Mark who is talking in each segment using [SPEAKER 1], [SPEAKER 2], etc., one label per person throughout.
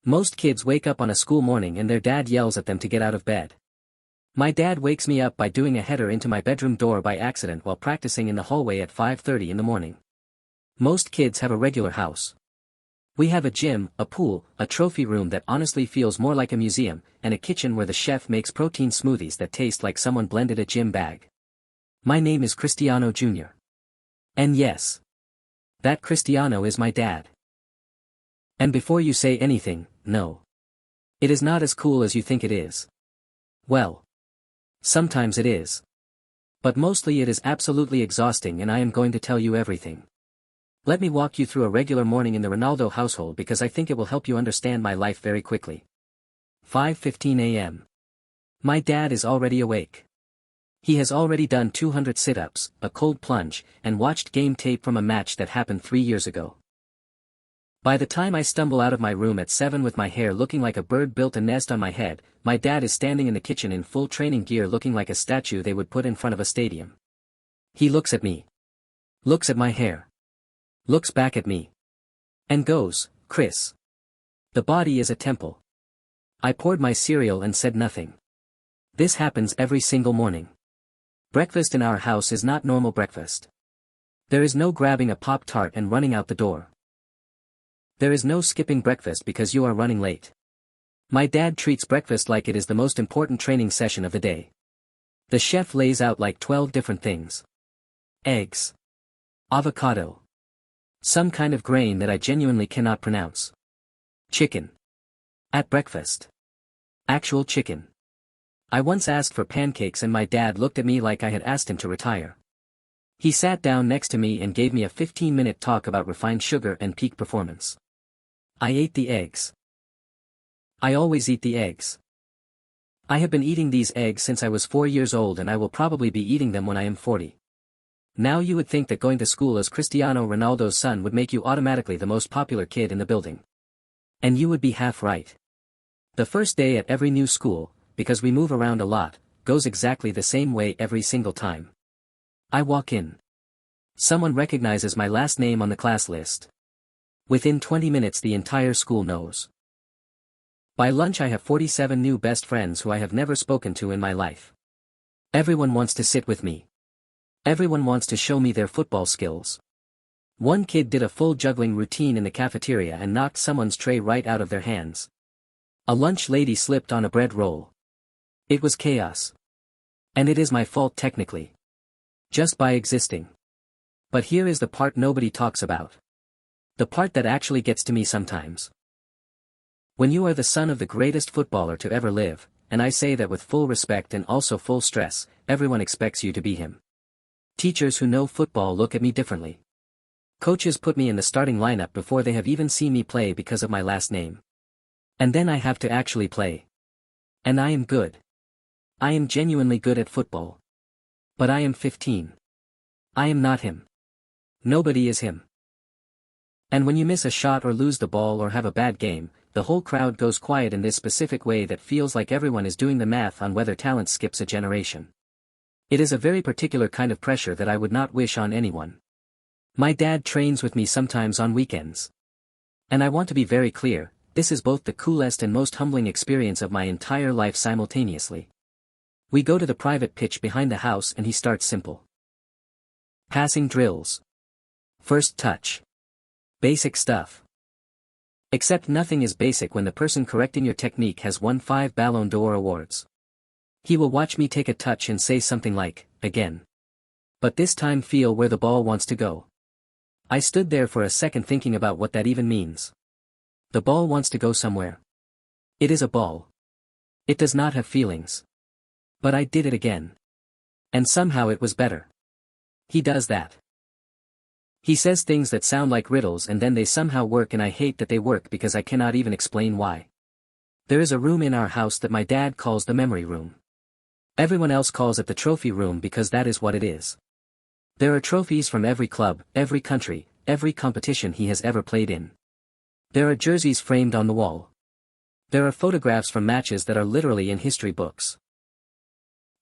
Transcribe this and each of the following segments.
[SPEAKER 1] Most kids wake up on a school morning and their dad yells at them to get out of bed. My dad wakes me up by doing a header into my bedroom door by accident while practicing in the hallway at 5:30 in the morning. Most kids have a regular house. We have a gym, a pool, a trophy room that honestly feels more like a museum, and a kitchen where the chef makes protein smoothies that taste like someone blended a gym bag. My name is Cristiano Jr. And yes, that Cristiano is my dad. And before you say anything, no. It is not as cool as you think it is. Well, sometimes it is. But mostly it is absolutely exhausting, and I am going to tell you everything. Let me walk you through a regular morning in the Ronaldo household because I think it will help you understand my life very quickly. 5:15 a.m. My dad is already awake. He has already done 200 sit-ups, a cold plunge, and watched game tape from a match that happened 3 years ago. By the time I stumble out of my room at 7 with my hair looking like a bird built a nest on my head, my dad is standing in the kitchen in full training gear looking like a statue they would put in front of a stadium. He looks at me. Looks at my hair. Looks back at me. And goes, "Chris. The body is a temple." I poured my cereal and said nothing. This happens every single morning. Breakfast in our house is not normal breakfast. There is no grabbing a Pop-Tart and running out the door. There is no skipping breakfast because you are running late. My dad treats breakfast like it is the most important training session of the day. The chef lays out like 12 different things. Eggs. Avocado. Some kind of grain that I genuinely cannot pronounce. Chicken. At breakfast. Actual chicken. I once asked for pancakes and my dad looked at me like I had asked him to retire. He sat down next to me and gave me a 15-minute talk about refined sugar and peak performance. I ate the eggs. I always eat the eggs. I have been eating these eggs since I was 4 years old, and I will probably be eating them when I am 40. Now you would think that going to school as Cristiano Ronaldo's son would make you automatically the most popular kid in the building. And you would be half right. The first day at every new school, because we move around a lot, goes exactly the same way every single time. I walk in. Someone recognizes my last name on the class list. Within 20 minutes the entire school knows. By lunch I have 47 new best friends who I have never spoken to in my life. Everyone wants to sit with me. Everyone wants to show me their football skills. One kid did a full juggling routine in the cafeteria and knocked someone's tray right out of their hands. A lunch lady slipped on a bread roll. It was chaos. And it is my fault technically. Just by existing. But here is the part nobody talks about. The part that actually gets to me sometimes. When you are the son of the greatest footballer to ever live, and I say that with full respect and also full stress, everyone expects you to be him. Teachers who know football look at me differently. Coaches put me in the starting lineup before they have even seen me play because of my last name. And then I have to actually play. And I am good. I am genuinely good at football. But I am 15. I am not him. Nobody is him. And when you miss a shot or lose the ball or have a bad game, the whole crowd goes quiet in this specific way that feels like everyone is doing the math on whether talent skips a generation. It is a very particular kind of pressure that I would not wish on anyone. My dad trains with me sometimes on weekends. And I want to be very clear, this is both the coolest and most humbling experience of my entire life simultaneously. We go to the private pitch behind the house and he starts simple. Passing drills. First touch. Basic stuff. Except nothing is basic when the person correcting your technique has won 5 Ballon d'Or awards. He will watch me take a touch and say something like, "Again." But this time feel where the ball wants to go. I stood there for a second thinking about what that even means. The ball wants to go somewhere. It is a ball. It does not have feelings. But I did it again. And somehow it was better. He does that. He says things that sound like riddles and then they somehow work, and I hate that they work because I cannot even explain why. There is a room in our house that my dad calls the memory room. Everyone else calls it the trophy room because that is what it is. There are trophies from every club, every country, every competition he has ever played in. There are jerseys framed on the wall. There are photographs from matches that are literally in history books.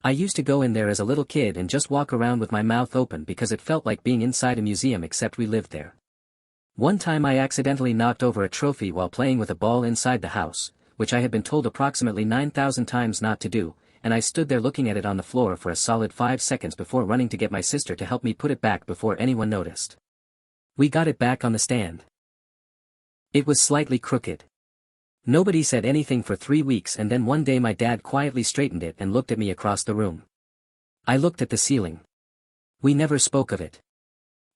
[SPEAKER 1] I used to go in there as a little kid and just walk around with my mouth open because it felt like being inside a museum, except we lived there. One time I accidentally knocked over a trophy while playing with a ball inside the house, which I had been told approximately 9,000 times not to do, and I stood there looking at it on the floor for a solid 5 seconds before running to get my sister to help me put it back before anyone noticed. We got it back on the stand. It was slightly crooked. Nobody said anything for 3 weeks, and then one day my dad quietly straightened it and looked at me across the room. I looked at the ceiling. We never spoke of it.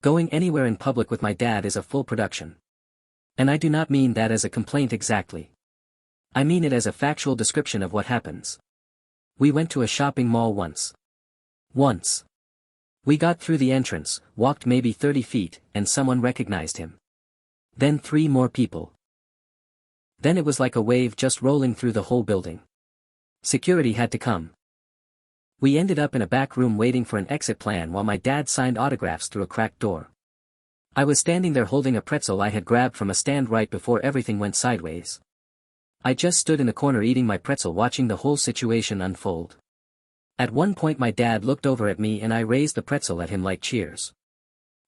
[SPEAKER 1] Going anywhere in public with my dad is a full production. And I do not mean that as a complaint exactly. I mean it as a factual description of what happens. We went to a shopping mall once. We got through the entrance, walked maybe 30 feet, and someone recognized him. Then 3 more people. Then it was like a wave just rolling through the whole building. Security had to come. We ended up in a back room waiting for an exit plan while my dad signed autographs through a cracked door. I was standing there holding a pretzel I had grabbed from a stand right before everything went sideways. I just stood in the corner eating my pretzel watching the whole situation unfold. At one point my dad looked over at me and I raised the pretzel at him like cheers.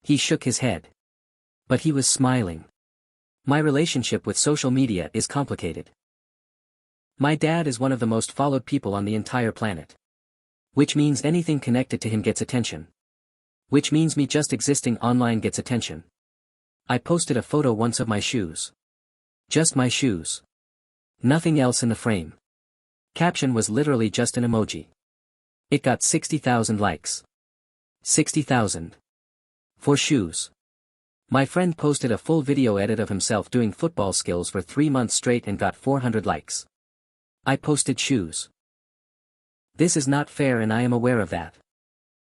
[SPEAKER 1] He shook his head. But he was smiling. My relationship with social media is complicated. My dad is one of the most followed people on the entire planet. Which means anything connected to him gets attention. Which means me just existing online gets attention. I posted a photo once of my shoes. Just my shoes. Nothing else in the frame. Caption was literally just an emoji. It got 60,000 likes. 60,000. For shoes. My friend posted a full video edit of himself doing football skills for 3 months straight and got 400 likes. I posted shoes. This is not fair and I am aware of that.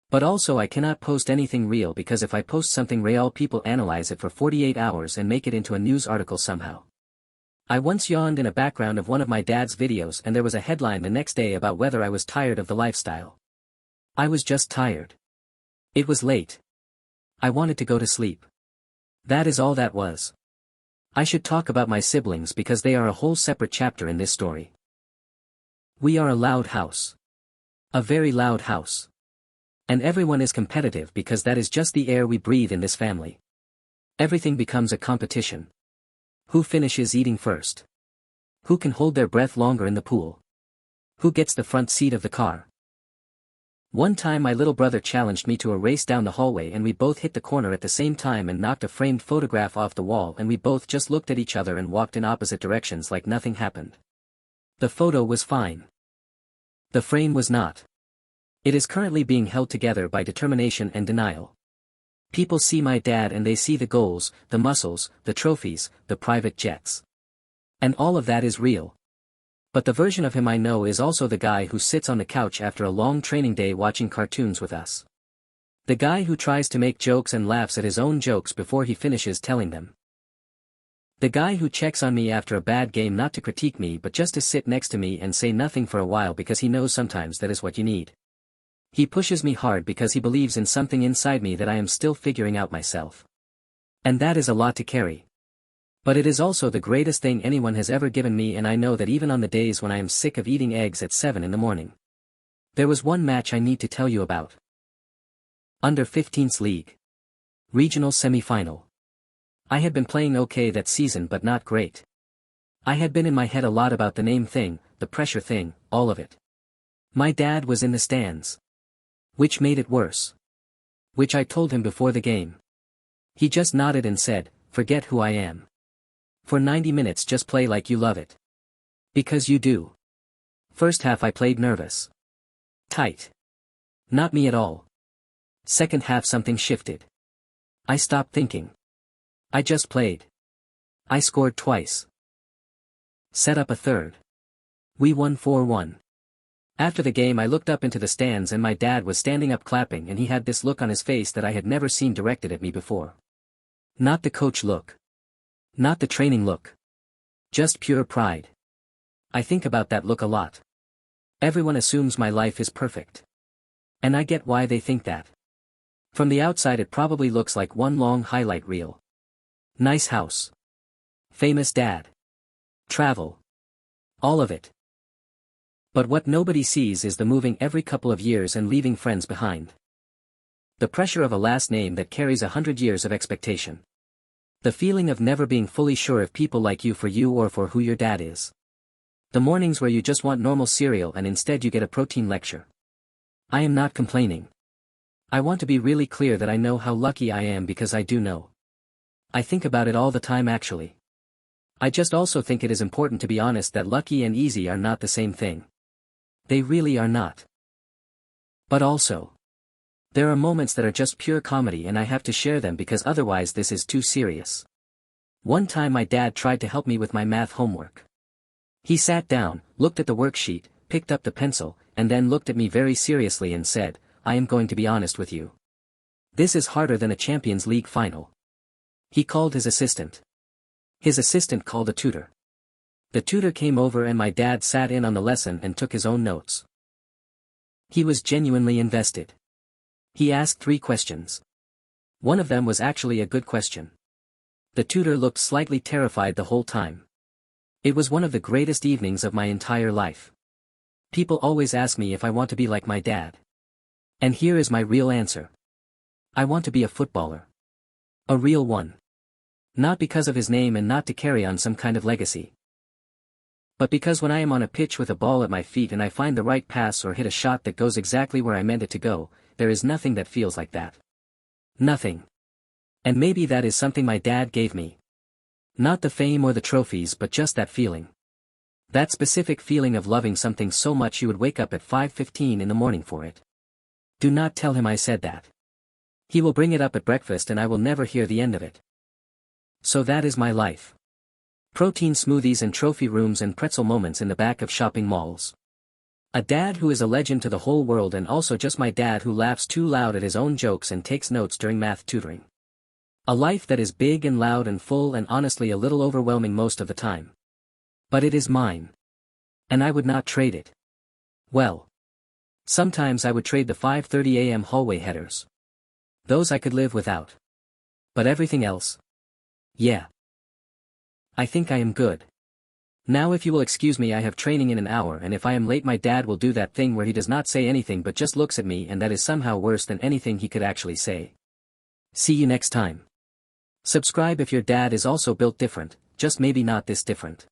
[SPEAKER 1] But also I cannot post anything real because if I post something real people analyze it for 48 hours and make it into a news article somehow. I once yawned in a background of one of my dad's videos and there was a headline the next day about whether I was tired of the lifestyle. I was just tired. It was late. I wanted to go to sleep. That is all that was. I should talk about my siblings because they are a whole separate chapter in this story. We are a loud house. A very loud house. And everyone is competitive because that is just the air we breathe in this family. Everything becomes a competition. Who finishes eating first? Who can hold their breath longer in the pool? Who gets the front seat of the car? One time my little brother challenged me to a race down the hallway and we both hit the corner at the same time and knocked a framed photograph off the wall and we both just looked at each other and walked in opposite directions like nothing happened. The photo was fine. The frame was not. It is currently being held together by determination and denial. People see my dad and they see the goals, the muscles, the trophies, the private jets. And all of that is real. But the version of him I know is also the guy who sits on the couch after a long training day watching cartoons with us. The guy who tries to make jokes and laughs at his own jokes before he finishes telling them. The guy who checks on me after a bad game not to critique me but just to sit next to me and say nothing for a while because he knows sometimes that is what you need. He pushes me hard because he believes in something inside me that I am still figuring out myself. And that is a lot to carry. But it is also the greatest thing anyone has ever given me and I know that even on the days when I am sick of eating eggs at 7 in the morning. There was one match I need to tell you about. Under 15s League. Regional semi-final. I had been playing okay that season but not great. I had been in my head a lot about the name thing, the pressure thing, all of it. My dad was in the stands. Which made it worse. Which I told him before the game. He just nodded and said, "Forget who I am. For 90 minutes just play like you love it. Because you do." First half I played nervous. Tight. Not me at all. Second half something shifted. I stopped thinking. I just played. I scored twice. Set up a third. We won 4-1. After the game I looked up into the stands and my dad was standing up clapping and he had this look on his face that I had never seen directed at me before. Not the coach look. Not the training look. Just pure pride. I think about that look a lot. Everyone assumes my life is perfect. And I get why they think that. From the outside it probably looks like one long highlight reel. Nice house. Famous dad. Travel. All of it. But what nobody sees is the moving every couple of years and leaving friends behind. The pressure of a last name that carries 100 years of expectation. The feeling of never being fully sure if people like you for you or for who your dad is. The mornings where you just want normal cereal and instead you get a protein lecture. I am not complaining. I want to be really clear that I know how lucky I am because I do know. I think about it all the time actually. I just also think it is important to be honest that lucky and easy are not the same thing. They really are not. But also, there are moments that are just pure comedy and I have to share them because otherwise this is too serious. One time my dad tried to help me with my math homework. He sat down, looked at the worksheet, picked up the pencil, and then looked at me very seriously and said, "I am going to be honest with you. This is harder than a Champions League final." He called his assistant. His assistant called a tutor. The tutor came over and my dad sat in on the lesson and took his own notes. He was genuinely invested. He asked 3 questions. One of them was actually a good question. The tutor looked slightly terrified the whole time. It was one of the greatest evenings of my entire life. People always ask me if I want to be like my dad. And here is my real answer. I want to be a footballer. A real one. Not because of his name and not to carry on some kind of legacy. But because when I am on a pitch with a ball at my feet and I find the right pass or hit a shot that goes exactly where I meant it to go, there is nothing that feels like that. Nothing. And maybe that is something my dad gave me. Not the fame or the trophies but just that feeling. That specific feeling of loving something so much you would wake up at 5:15 in the morning for it. Do not tell him I said that. He will bring it up at breakfast and I will never hear the end of it. So that is my life. Protein smoothies and trophy rooms and pretzel moments in the back of shopping malls. A dad who is a legend to the whole world and also just my dad who laughs too loud at his own jokes and takes notes during math tutoring. A life that is big and loud and full and honestly a little overwhelming most of the time. But it is mine. And I would not trade it. Well. Sometimes I would trade the 5:30 a.m. hallway headers. Those I could live without. But everything else? Yeah. I think I am good. Now if you will excuse me, I have training in an hour and if I am late my dad will do that thing where he does not say anything but just looks at me and that is somehow worse than anything he could actually say. See you next time. Subscribe if your dad is also built different, just maybe not this different.